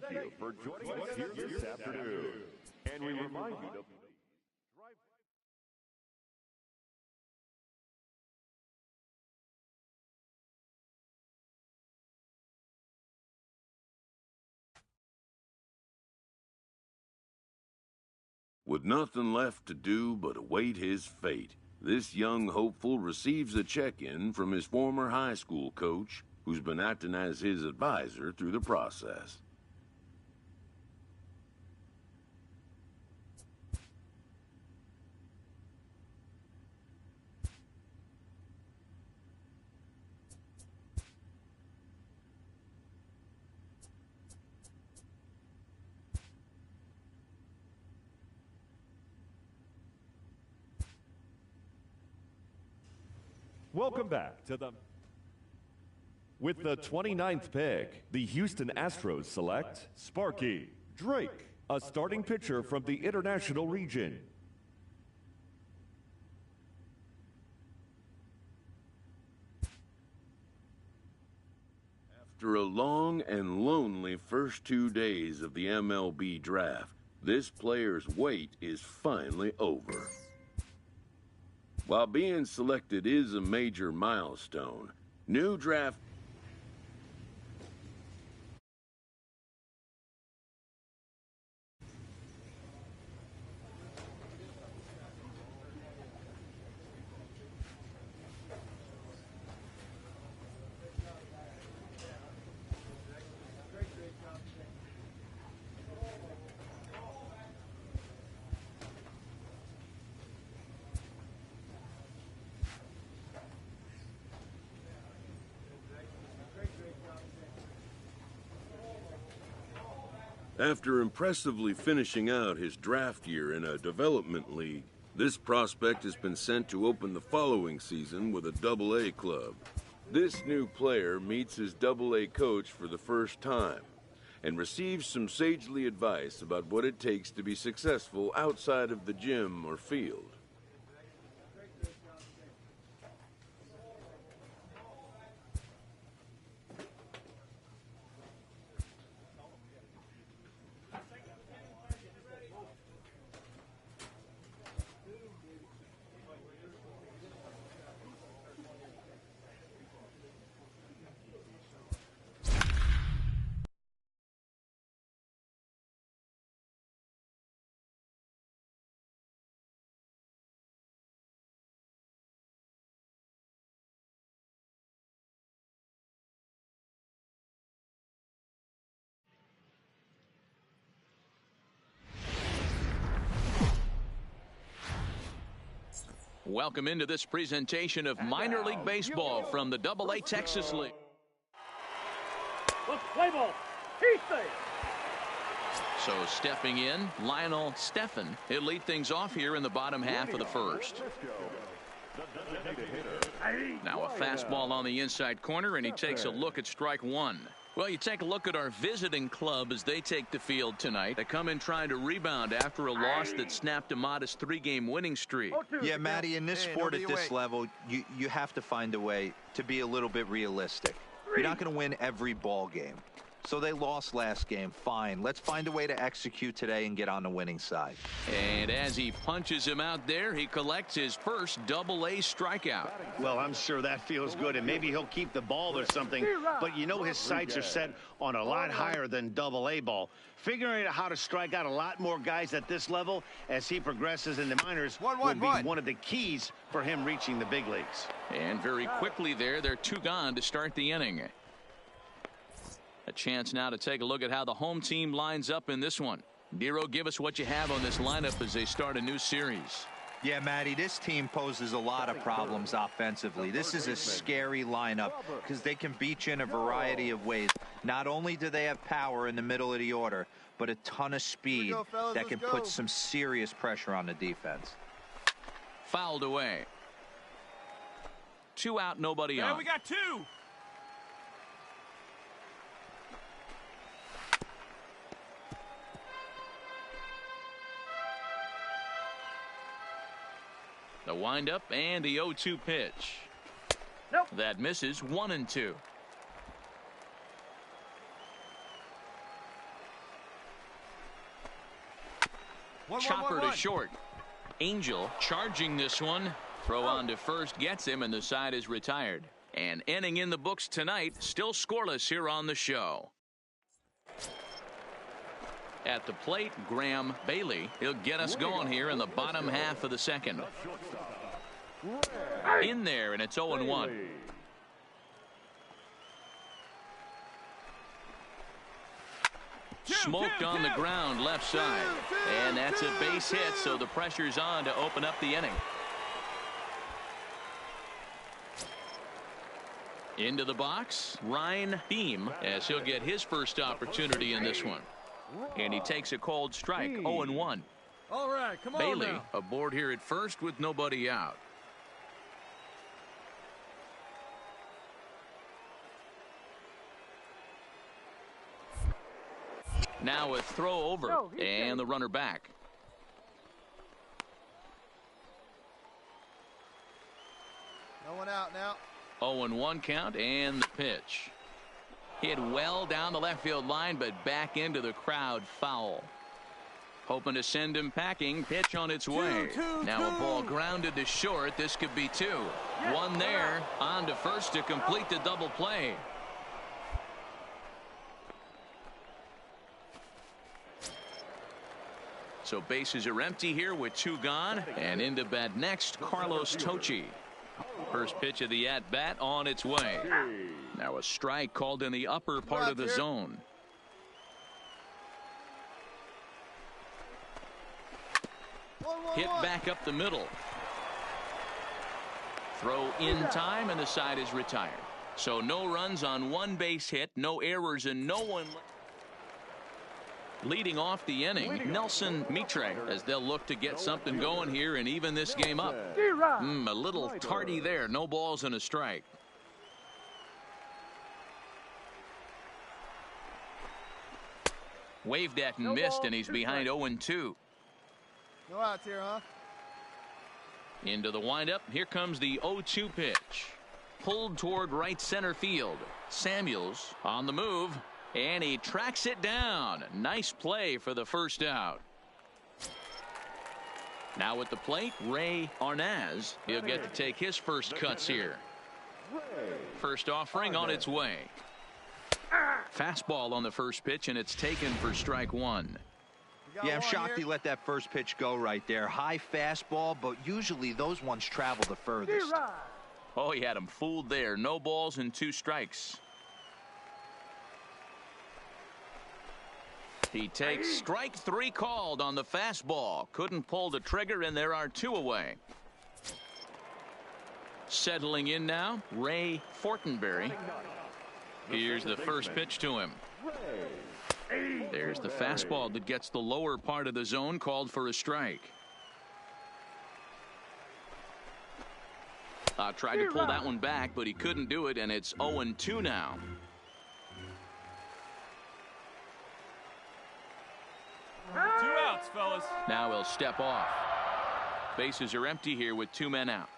Thank you for joining us here this afternoon. And we remind you to drive. With nothing left to do but await his fate, this young hopeful receives a check-in from his former high school coach, who's been acting as his advisor through the process. Welcome back to the... With the 29th pick, the Houston Astros select Sparky Drake, a starting pitcher from the International region. After a long and lonely first 2 days of the MLB draft, this player's wait is finally over. While being selected is a major milestone, new draft After impressively finishing out his draft year in a development league, this prospect has been sent to open the following season with a Double-A club. This new player meets his Double-A coach for the first time and receives some sagely advice about what it takes to be successful outside of the gym or field. Welcome into this presentation of minor league baseball from the Double-A Texas League. Let's play ball. So stepping in, Lionel Steffen. He'll lead things off here in the bottom half of the first. Now a fastball on the inside corner, and he takes a look at strike one. Well, you take a look at our visiting club as they take the field tonight. They come in trying to rebound after a loss that snapped a modest 3-game winning streak. Yeah, Matty, in this sport at this level, you have to find a way to be a little bit realistic. You're not going to win every ball game. So they lost last game. Fine. Let's find a way to execute today and get on the winning side. And as he punches him out there, he collects his first Double-A strikeout. Well, I'm sure that feels good, and maybe he'll keep the ball or something. But you know his sights are set on a lot higher than Double-A ball. Figuring out how to strike out a lot more guys at this level as he progresses in the minors will be one of the keys for him reaching the big leagues. And very quickly there, they're 2 gone to start the inning. A chance now to take a look at how the home team lines up in this one. Nero, give us what you have on this lineup as they start a new series. Yeah, Matty, this team poses a lot of problems offensively. This is a scary lineup because they can beat you in a variety of ways. Not only do they have power in the middle of the order, but a ton of speed that can put some serious pressure on the defense. Fouled away. 2 out, nobody on. We got 2. The windup and the 0-2 pitch. Nope. That misses. 1-2. Chopper to short. Angel charging this one. Throw on to first gets him, and the side is retired. And inning in the books tonight, still scoreless here on the show. At the plate, Graham Bailey. He'll get us going here in the bottom half of the second. In there, and it's 0-1. Smoked on the ground left side. And that's a base hit, so the pressure's on to open up the inning. Into the box, Ryan Beam, as he'll get his first opportunity in this one. And he takes a cold strike, 0-1. All right, come on Bailey now. aboard here at first with nobody out. Now a throw over, and the runner back. No one out now. 0-1 count, and the pitch. Hit well down the left field line, but back into the crowd, foul. Hoping to send him packing. Pitch on its way. Now a ball grounded to short. This could be two. One there. On to first to complete the double play. So bases are empty here with two gone. And into bat next, Carlos Tocci. First pitch of the at-bat on its way. Now a strike called in the upper part of the zone. Hit back up the middle. Throw in time, and the side is retired. So no runs on one base hit, no errors, and no one. Leading off the inning, Nelson Mitre, as they'll look to get something going here and even this game up. A little tardy there. No balls and a strike. Waved at and missed, and he's behind 0-2. No outs here, huh? Into the windup. Here comes the 0-2 pitch. Pulled toward right center field. Samuels on the move. And he tracks it down. Nice play for the first out. Now at the plate, Ray Arnaz. He'll get to take his first cuts here. First offering on its way. Fastball on the first pitch, and it's taken for strike one. Yeah, I'm shocked he let that first pitch go right there. High fastball, but usually those ones travel the furthest. Oh, he had him fooled there. No balls and two strikes. He takes strike three called on the fastball. Couldn't pull the trigger, and there are two away. Settling in now, Ray Fortenberry. Here's the first pitch to him. There's the fastball that gets the lower part of the zone, called for a strike. Tried to pull that one back, but he couldn't do it, and it's 0-2 now. Two outs, fellas. Now he'll step off. Bases are empty here with two men out.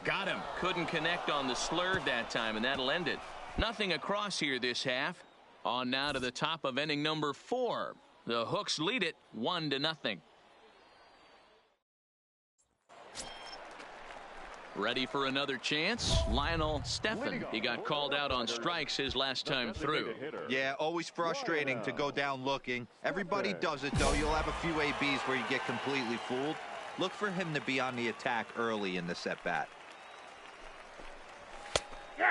Got him. Couldn't connect on the slurve that time, and that'll end it. Nothing across here this half. On now to the top of inning number 4. The Hooks lead it 1-0. Ready for another chance? Lionel Stephan. He got called out on strikes his last time through. Yeah, always frustrating to go down looking. Everybody does it, though. You'll have a few ABs where you get completely fooled. Look for him to be on the attack early in the at-bat.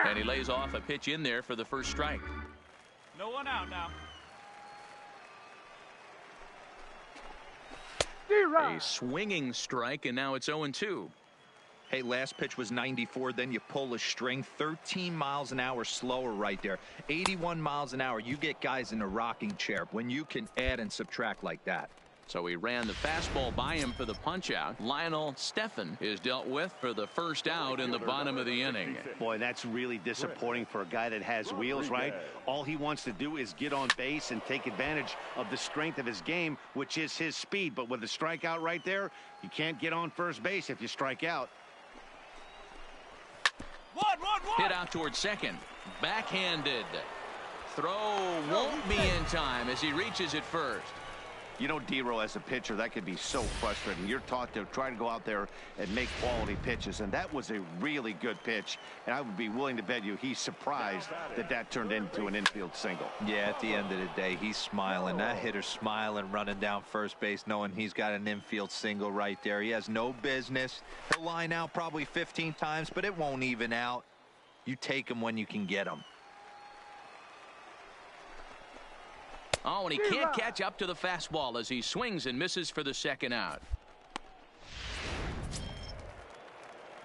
And he lays off a pitch in there for the first strike. No one out now. A swinging strike, and now it's 0-2. Hey, last pitch was 94, then you pull a string. 13 miles an hour slower right there. 81 miles an hour. You get guys in a rocking chair when you can add and subtract like that. So he ran the fastball by him for the punch out. Lionel Stephan is dealt with for the first out in the bottom of the inning. Boy, that's really disappointing for a guy that has wheels, right? All he wants to do is get on base and take advantage of the strength of his game, which is his speed. But with the strikeout right there, you can't get on first base if you strike out. Hit out towards second. Backhanded. Throw won't be in time as he reaches it first. You know, D-Row, as a pitcher, that could be so frustrating. You're taught to try to go out there and make quality pitches, and that was a really good pitch. And I would be willing to bet you he's surprised that that turned into an infield single. Yeah, at the end of the day, he's smiling. That hitter's smiling, running down first base, knowing he's got an infield single right there. He has no business. He'll line out probably 15 times, but it won't even out. You take him when you can get him. Oh, and he can't catch up to the fastball as he swings and misses for the second out.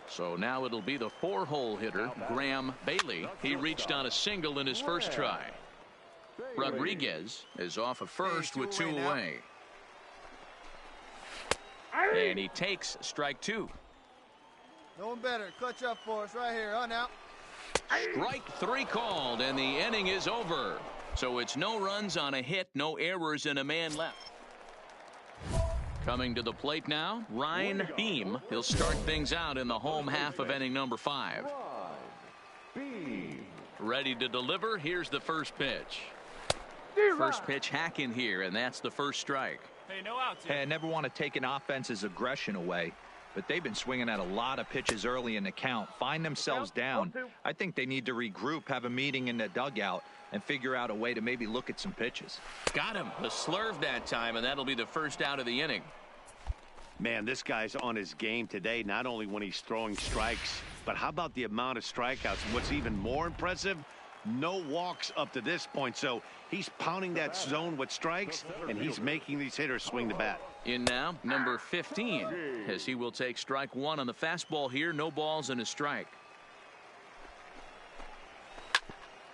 So now it'll be the 4-hole hitter, Graham Bailey. He reached on a single in his first try. Rodriguez is off of first with 2 away. And he takes strike 2. No one better. Clutch up for us right here. On out. Strike 3 called, and the inning is over. So it's no runs on a hit, no errors, and a man left. Coming to the plate now, Ryan Beam. He'll start things out in the home half of inning number 5. Ready to deliver. Here's the first pitch. First pitch hack in here, and that's the first strike. Hey, no outs. Hey, I never want to take an offense's aggression away, but they've been swinging at a lot of pitches early in the count. Find themselves down. I think they need to regroup, have a meeting in the dugout, and figure out a way to maybe look at some pitches. Got him. The slurve that time, and that'll be the first out of the inning. Man, this guy's on his game today, not only when he's throwing strikes, but how about the amount of strikeouts? What's even more impressive, no walks up to this point. So he's pounding that zone with strikes, and he's making these hitters swing the bat. In now, number 15, as he will take strike 1 on the fastball here. No balls and a strike.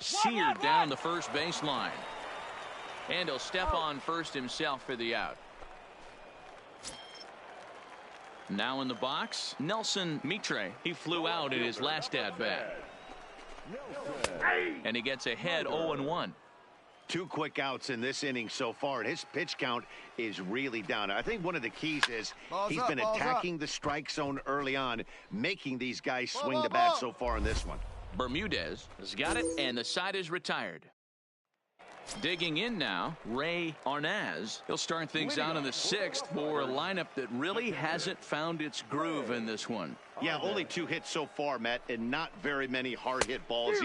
Seared down the first baseline. And he'll step on first himself for the out. Now in the box, Nelson Mitre. He flew out in his last at-bat. And he gets ahead 0-1. 2 quick outs in this inning so far, and his pitch count is really down. I think one of the keys is he's been attacking the strike zone early on, making these guys swing the bat so far in this one. Bermudez has got it, and the side is retired. Digging in now, Ray Arnaz. He'll start things out in the 6th for a lineup that really hasn't found its groove in this one. Yeah, only 2 hits so far, Matt, and not very many hard hit balls.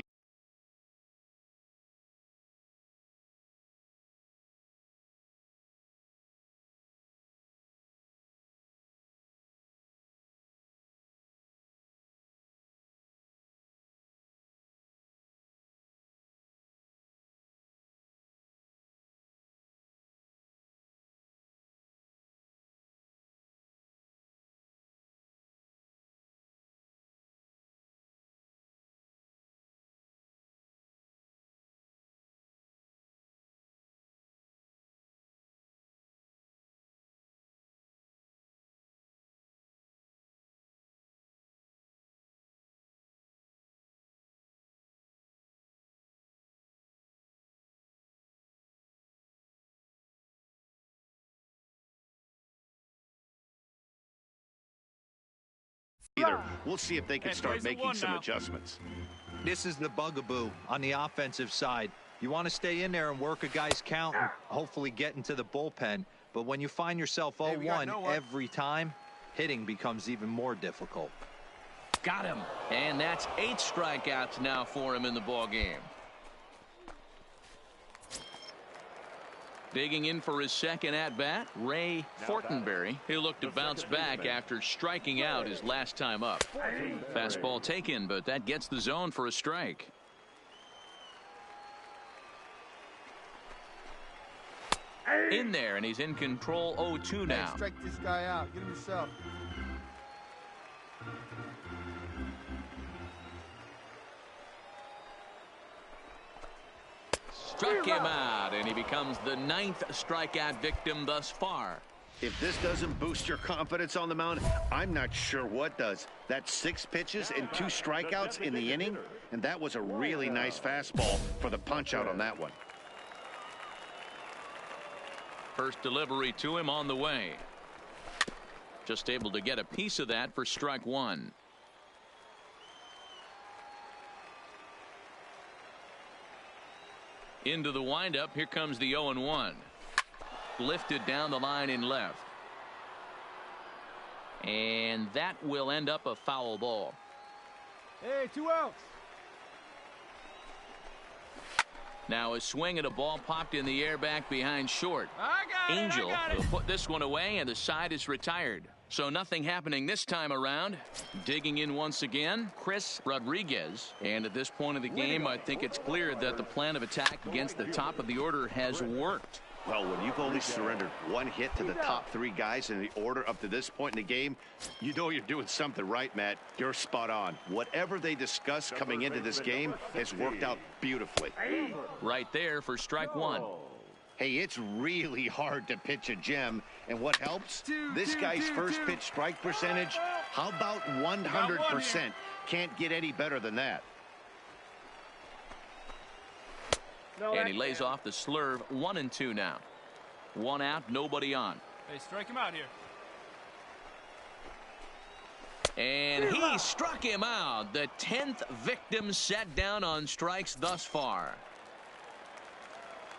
We'll see if they can start making some adjustments. This is the bugaboo on the offensive side. You want to stay in there and work a guy's count and hopefully get into the bullpen. But when you find yourself 0-1 every time, hitting becomes even more difficult. Got him. And that's 8 strikeouts now for him in the ball game. Digging in for his second at-bat, Ray Fortenberry. He'll look to bounce back after striking out his last time up. Fastball taken, but that gets the zone for a strike. In there, and he's in control 0-2 now. Strike this guy out. Get him yourself. Struck him out, and he becomes the 9th strikeout victim thus far. If this doesn't boost your confidence on the mound, I'm not sure what does. That's 6 pitches and 2 strikeouts in the inning, and that was a really nice fastball for the punch-out on that one. First delivery to him on the way. Just able to get a piece of that for strike 1. Into the windup. Here comes the 0-1. Lifted down the line in left. And that will end up a foul ball. Hey, 2 outs. Now a swing at a ball popped in the air back behind short. Angel will put this one away, and the side is retired. So nothing happening this time around. Digging in once again, Chris Rodriguez. And at this point of the game, I think it's clear that the plan of attack against the top of the order has worked. Well, when you've only surrendered 1 hit to the top 3 guys in the order up to this point in the game, you know you're doing something right, Matt. You're spot on. Whatever they discussed coming into this game has worked out beautifully. Right there for strike 1. Hey, it's really hard to pitch a gem, and what helps? This guy's first pitch strike percentage, how about 100%? Can't get any better than that. And he lays off the slurve. 1-2 now. 1 out, nobody on. Hey, strike him out here. And he struck him out. The 10th victim set down on strikes thus far.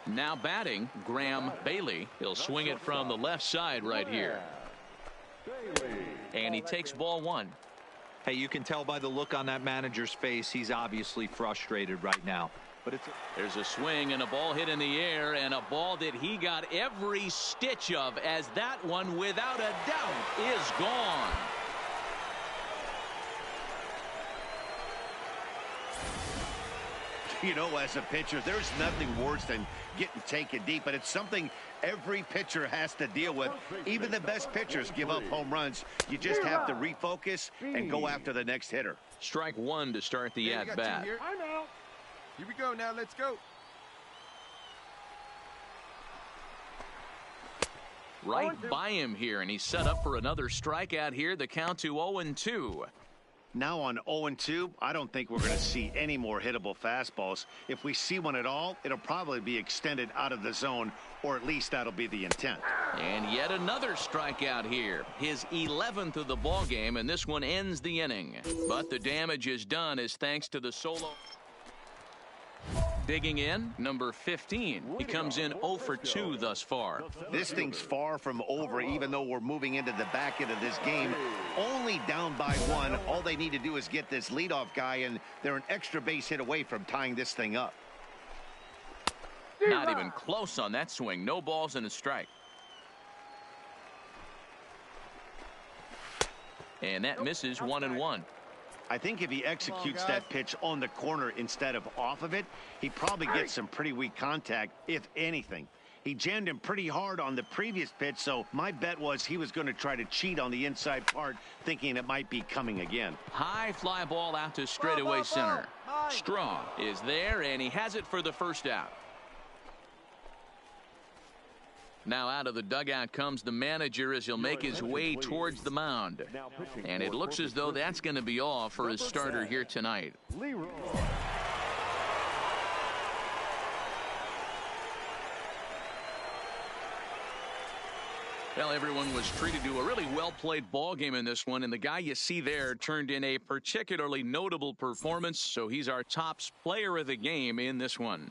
Now batting, Graham Bailey. He'll swing it from the left side right here. And he takes ball 1. Hey, you can tell by the look on that manager's face, he's obviously frustrated right now. But there's a swing and a ball hit in the air, and a ball that he got every stitch of, as that one, without a doubt, is gone. You know, as a pitcher, there's nothing worse than getting taken deep, but it's something every pitcher has to deal with. Even the best pitchers give up home runs. You just have to refocus and go after the next hitter. Strike 1 to start the at-bat. I'm out. Here we go now. Let's go. Right by him here, and he's set up for another strikeout here. The count to 0-2. Now on 0-2, I don't think we're going to see any more hittable fastballs. If we see one at all, it'll probably be extended out of the zone, or at least that'll be the intent. And yet another strikeout here. His 11th of the ball game, and this one ends the inning. But the damage is done as thanks to the solo. Digging in, number 15. He comes in 0 for 2 thus far. This thing's far from over, even though we're moving into the back end of this game. Only down by 1. All they need to do is get this leadoff guy, and they're an extra base hit away from tying this thing up. Not even close on that swing. No balls and a strike. And that misses 1-1. I think if he executes that pitch on the corner instead of off of it, he probably gets some pretty weak contact, if anything. He jammed him pretty hard on the previous pitch, so my bet was he was going to try to cheat on the inside part, thinking it might be coming again. High fly ball out to straightaway center. Strong is there, and he has it for the first out. Now out of the dugout comes the manager as he'll make his way towards the mound. And it looks as though that's going to be all for his starter here tonight. Well, everyone was treated to a really well-played ball game in this one, and the guy you see there turned in a particularly notable performance, so he's our top player of the game in this one.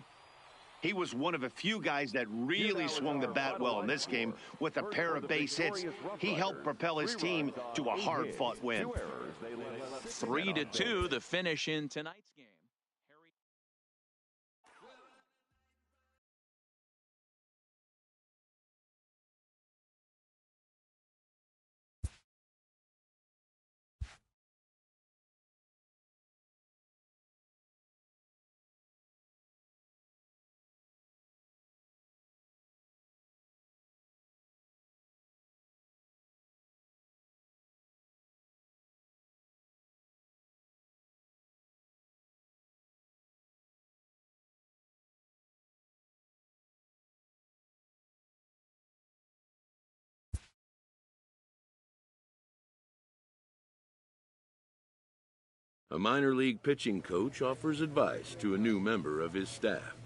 He was one of a few guys that really swung the bat well in this game with a pair of base hits. He helped propel his team to a hard-fought win. 3-2 the finish in tonight's game. A minor league pitching coach offers advice to a new member of his staff.